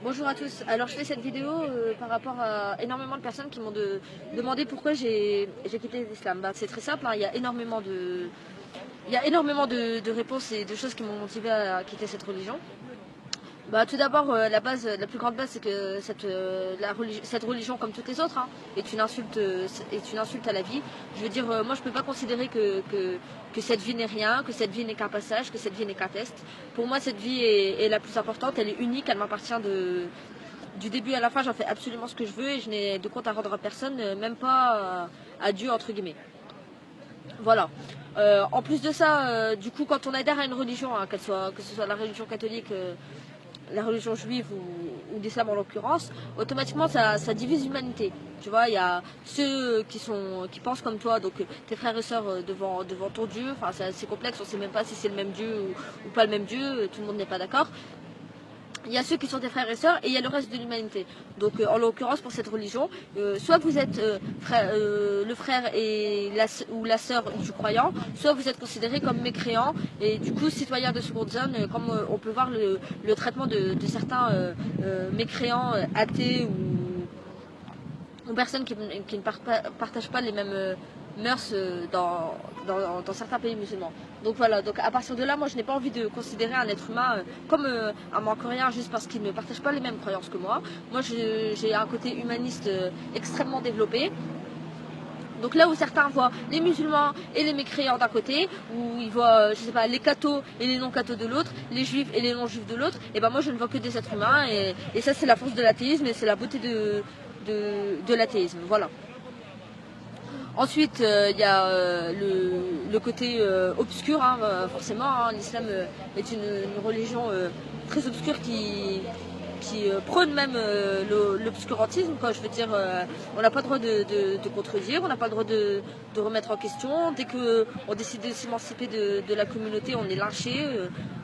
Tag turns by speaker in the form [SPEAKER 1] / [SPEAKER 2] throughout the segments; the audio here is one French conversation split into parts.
[SPEAKER 1] Bonjour à tous. Alors je fais cette vidéo par rapport à énormément de personnes qui m'ont demandé pourquoi j'ai quitté l'islam. Bah, c'est très simple, hein. Il y a énormément de réponses et de choses qui m'ont motivé à quitter cette religion. Bah, tout d'abord, la plus grande base, c'est que cette religion, comme toutes les autres, hein, est une insulte à la vie. Je veux dire, moi, je peux pas considérer que cette vie n'est rien, que cette vie n'est qu'un passage, que cette vie n'est qu'un test. Pour moi, cette vie est la plus importante, elle est unique, elle m'appartient du début à la fin. J'en fais absolument ce que je veux et je n'ai de compte à rendre à personne, même pas à Dieu, entre guillemets. Voilà. En plus de ça, du coup, quand on adhère à une religion, hein, que ce soit la religion catholique, la religion juive ou l'islam en l'occurrence, automatiquement ça divise l'humanité. Tu vois, il y a ceux qui pensent comme toi, donc tes frères et sœurs devant ton Dieu. Enfin, c'est assez complexe, on ne sait même pas si c'est le même Dieu ou pas le même Dieu. Tout le monde n'est pas d'accord. Il y a ceux qui sont tes frères et sœurs et il y a le reste de l'humanité. Donc en l'occurrence pour cette religion, soit vous êtes le frère ou la sœur du croyant, soit vous êtes considéré comme mécréant et du coup citoyen de seconde zone, comme on peut voir le traitement de certains mécréants athées ou personnes qui ne partagent pas les mêmes mœurs dans certains pays musulmans. Donc voilà, donc à partir de là, moi je n'ai pas envie de considérer un être humain comme un manque-rien juste parce qu'il ne partage pas les mêmes croyances que moi. Moi j'ai un côté humaniste extrêmement développé. Donc là où certains voient les musulmans et les mécréants d'un côté, où ils voient, je sais pas, les cathos et les non-cathos de l'autre, les juifs et les non-juifs de l'autre, et ben moi je ne vois que des êtres humains, et ça c'est la force de l'athéisme et c'est la beauté de l'athéisme. Voilà. Ensuite, il y a le côté obscur, hein, forcément. Hein, l'islam est une religion très obscure qui prône même l'obscurantisme. Je veux dire, on n'a pas le droit de contredire, on n'a pas le droit de remettre en question. Dès qu'on décide de s'émanciper de la communauté, on est lynché.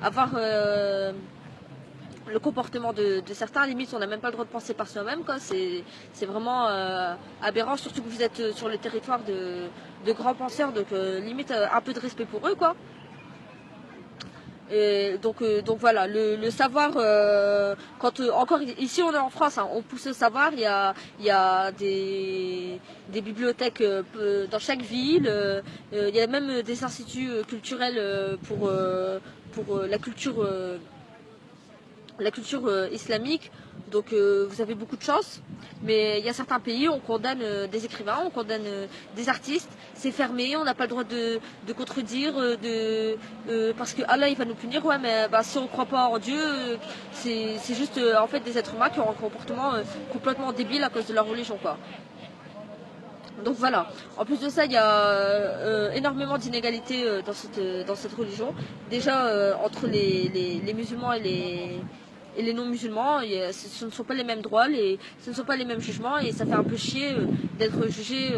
[SPEAKER 1] Avoir le comportement de certains, limite on n'a même pas le droit de penser par soi-même, c'est vraiment aberrant, surtout que vous êtes sur le territoire de grands penseurs, donc limite un peu de respect pour eux, quoi. Et donc voilà, le savoir, quand encore ici on est en France, hein, on pousse le savoir, il y a des bibliothèques dans chaque ville, il y a même des instituts culturels pour la culture islamique, donc vous avez beaucoup de chance. Mais il y a certains pays, on condamne des écrivains, on condamne des artistes, c'est fermé, on n'a pas le droit de contredire, parce que Allah il va nous punir. Ouais, mais bah, si on ne croit pas en Dieu, c'est juste en fait des êtres humains qui ont un comportement complètement débile à cause de leur religion, quoi. Donc voilà. En plus de ça, il y a énormément d'inégalités dans cette religion. Déjà entre les musulmans et les non-musulmans, ce ne sont pas les mêmes droits, ce ne sont pas les mêmes jugements, et ça fait un peu chier d'être jugé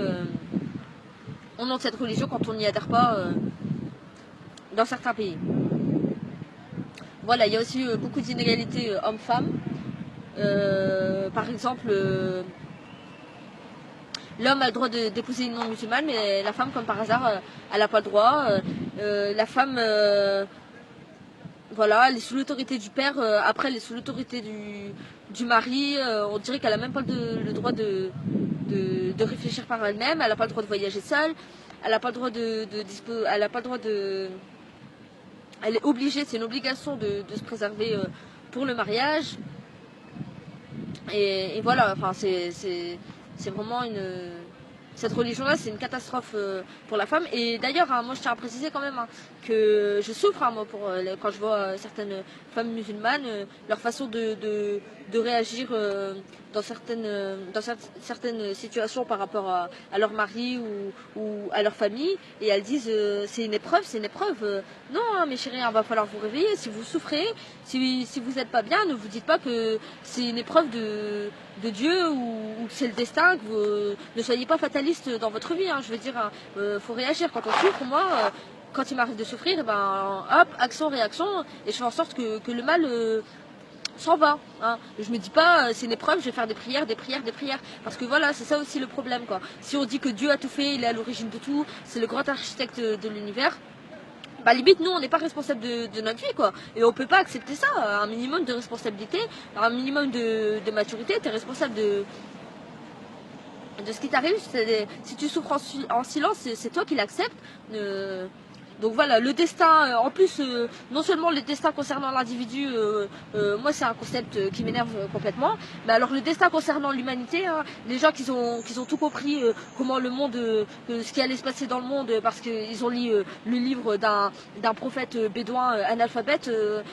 [SPEAKER 1] au nom de cette religion quand on n'y adhère pas dans certains pays. Voilà, il y a aussi beaucoup d'inégalités hommes-femmes. Par exemple, l'homme a le droit d'épouser une non-musulmane, mais la femme, comme par hasard, elle n'a pas le droit. La femme, voilà, elle est sous l'autorité du père, après elle est sous l'autorité du mari. On dirait qu'elle n'a même pas le droit de réfléchir par elle-même, elle n'a pas le droit de voyager seule, elle n'a pas le droit elle n'a pas le droit de... Elle est obligée, c'est une obligation de se préserver pour le mariage. Et voilà, enfin c'est vraiment cette religion-là, c'est une catastrophe pour la femme. Et d'ailleurs, hein, moi je tiens à préciser quand même, hein, que je souffre, hein, moi, quand je vois certaines femmes musulmanes, leur façon de réagir dans certaines situations par rapport à leur mari ou à leur famille. Et elles disent c'est une épreuve, c'est une épreuve. Non, hein, mes chéris, il va falloir vous réveiller. Si vous souffrez, si vous n'êtes pas bien, ne vous dites pas que c'est une épreuve de Dieu ou que c'est le destin, que vous ne soyez pas fataliste dans votre vie. Hein. Je veux dire, faut réagir quand on souffre. Moi, quand il m'arrive de souffrir, ben, hop, action, réaction, et je fais en sorte que le mal s'en va. Hein. Je me dis pas, c'est une épreuve, je vais faire des prières, des prières, des prières. Parce que voilà, c'est ça aussi le problème, quoi. Si on dit que Dieu a tout fait, il est à l'origine de tout, c'est le grand architecte de l'univers, bah limite nous on n'est pas responsable de notre vie quoi, et on peut pas accepter ça. Un minimum de responsabilité, un minimum de maturité, t'es responsable de ce qui t'arrive. Si tu souffres en silence, c'est toi qui l'acceptes. Donc voilà, le destin, en plus, non seulement le destin concernant l'individu, moi c'est un concept qui m'énerve complètement, mais alors le destin concernant l'humanité, hein, les gens qui ont tout compris, comment le monde, ce qui allait se passer dans le monde, parce qu'ils ont lu le livre d'un prophète bédouin analphabète,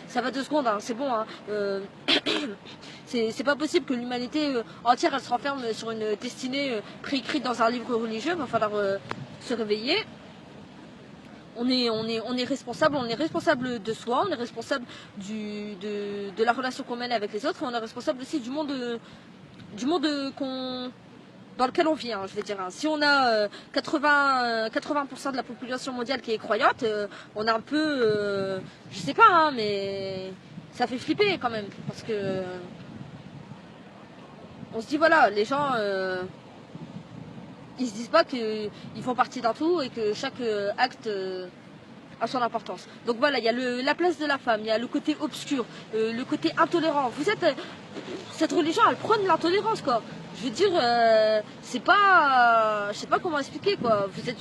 [SPEAKER 1] ça va 2 secondes, hein, c'est bon. Hein, c'est pas possible que l'humanité entière elle se renferme sur une destinée préécrite dans un livre religieux. Il va falloir se réveiller. On est responsable de soi, on est responsable de la relation qu'on mène avec les autres, et on est responsable aussi du monde dans lequel on vit, hein, je vais dire. Hein. Si on a 80% de la population mondiale qui est croyante, on a un peu, je sais pas, hein, mais ça fait flipper quand même, parce que on se dit voilà, les gens ils se disent pas qu'ils font partie d'un tout et que chaque acte a son importance. Donc voilà, il y a la place de la femme, il y a le côté obscur, le côté intolérant. Vous êtes cette religion, elle prône l'intolérance quoi. Je veux dire, c'est pas, je sais pas comment expliquer quoi. Vous êtes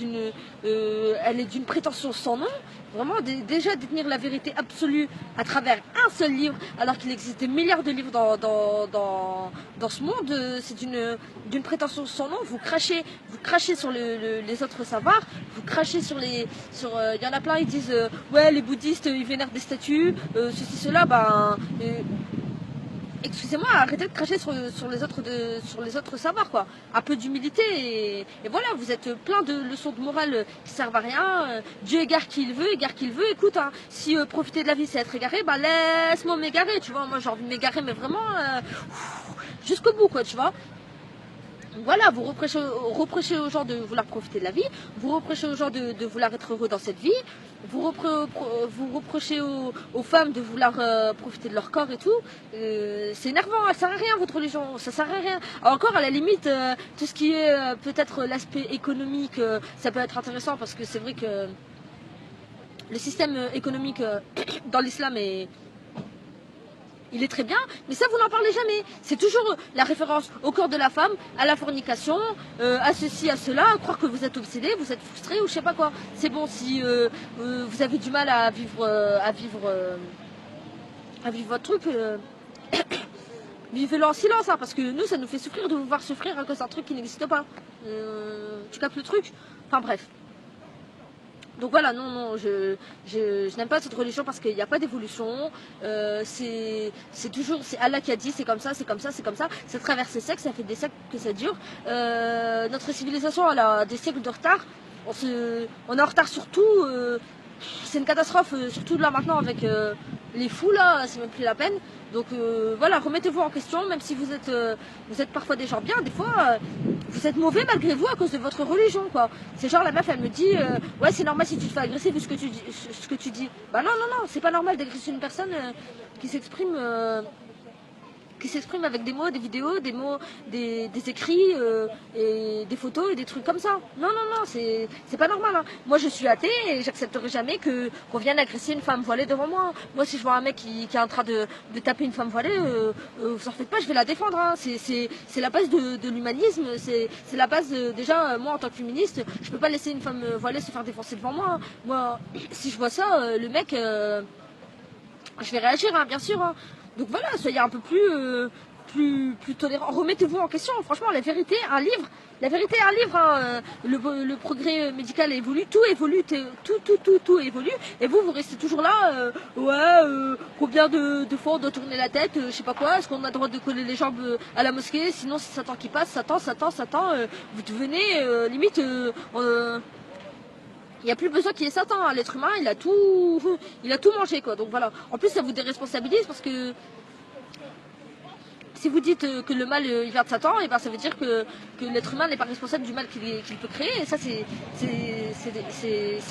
[SPEAKER 1] elle est d'une prétention sans nom. Vraiment, déjà détenir la vérité absolue à travers un seul livre, alors qu'il existe des milliards de livres dans ce monde, c'est d'une prétention sans nom. Vous crachez sur les autres savoirs, vous crachez sur y en a plein, ils disent ouais les bouddhistes ils vénèrent des statues, ceci cela, excusez-moi, arrêtez de cracher sur les autres savoirs quoi. Un peu d'humilité et voilà, vous êtes plein de leçons de morale qui servent à rien. Dieu égare qui il veut, Écoute, hein, si profiter de la vie c'est être égaré, bah laisse-moi m'égarer, tu vois. Moi j'ai envie de m'égarer, mais vraiment jusqu'au bout quoi, tu vois. Voilà, vous reprochez aux gens de vouloir profiter de la vie, vous reprochez aux gens de vouloir être heureux dans cette vie, vous reprochez aux femmes de vouloir profiter de leur corps et tout. C'est énervant, ça sert à rien votre religion, ça sert à rien. Encore à la limite, tout ce qui est peut-être l'aspect économique, ça peut être intéressant parce que c'est vrai que le système économique dans l'islam il est très bien, mais ça vous n'en parlez jamais. C'est toujours la référence au corps de la femme, à la fornication, à ceci, à cela, à croire que vous êtes obsédé, vous êtes frustré ou je sais pas quoi. C'est bon, si vous avez du mal à vivre votre truc, vivez-le en silence, hein, parce que nous ça nous fait souffrir de vous voir souffrir à cause d'un truc qui n'existe pas. Tu captes le truc? Enfin bref. Donc voilà, non, je n'aime pas cette religion parce qu'il n'y a pas d'évolution. C'est Allah qui a dit c'est comme ça, c'est comme ça, c'est comme ça. Ça traverse les siècles, ça fait des siècles que ça dure. Notre civilisation, elle a des siècles de retard. On est en retard sur tout. C'est une catastrophe, surtout là maintenant avec les fous là, c'est même plus la peine. Donc voilà, remettez-vous en question, même si vous êtes parfois des gens bien, des fois vous êtes mauvais malgré vous à cause de votre religion quoi. C'est genre la meuf elle me dit ouais c'est normal si tu te fais agresser vu ce que tu dis. Bah non, c'est pas normal d'agresser une personne qui s'exprime avec des mots, des vidéos, des mots, des écrits et des photos et des trucs comme ça. Non, c'est pas normal. Hein. Moi, je suis athée et j'accepterai jamais qu'on vienne agresser une femme voilée devant moi. Moi, si je vois un mec qui est en train de taper une femme voilée, vous en faites pas, je vais la défendre. Hein. C'est la base de l'humanisme. C'est la base, déjà, moi, en tant que féministe, je peux pas laisser une femme voilée se faire défoncer devant moi. Hein. Moi, si je vois ça, le mec, je vais réagir, hein, bien sûr. Hein. Donc voilà, soyez un peu plus tolérant. Remettez-vous en question. Franchement, la vérité, un livre. Hein. Le progrès médical évolue, tout évolue, tout évolue. Et vous restez toujours là. Combien de fois on doit tourner la tête, je sais pas quoi. Est-ce qu'on a le droit de coller les jambes à la mosquée? Sinon, c'est Satan qui passe. Satan. Vous devenez limite. Il n'y a plus besoin qu'il y ait Satan, hein. L'être humain il a tout mangé quoi, donc voilà. En plus ça vous déresponsabilise parce que si vous dites que le mal il vient de Satan, et ben ça veut dire que l'être humain n'est pas responsable du mal qu'il peut créer, et ça c'est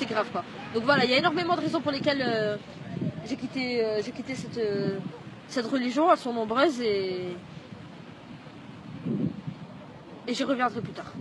[SPEAKER 1] grave quoi. Donc voilà, il y a énormément de raisons pour lesquelles j'ai quitté cette religion, elles sont nombreuses et j'y reviendrai plus tard.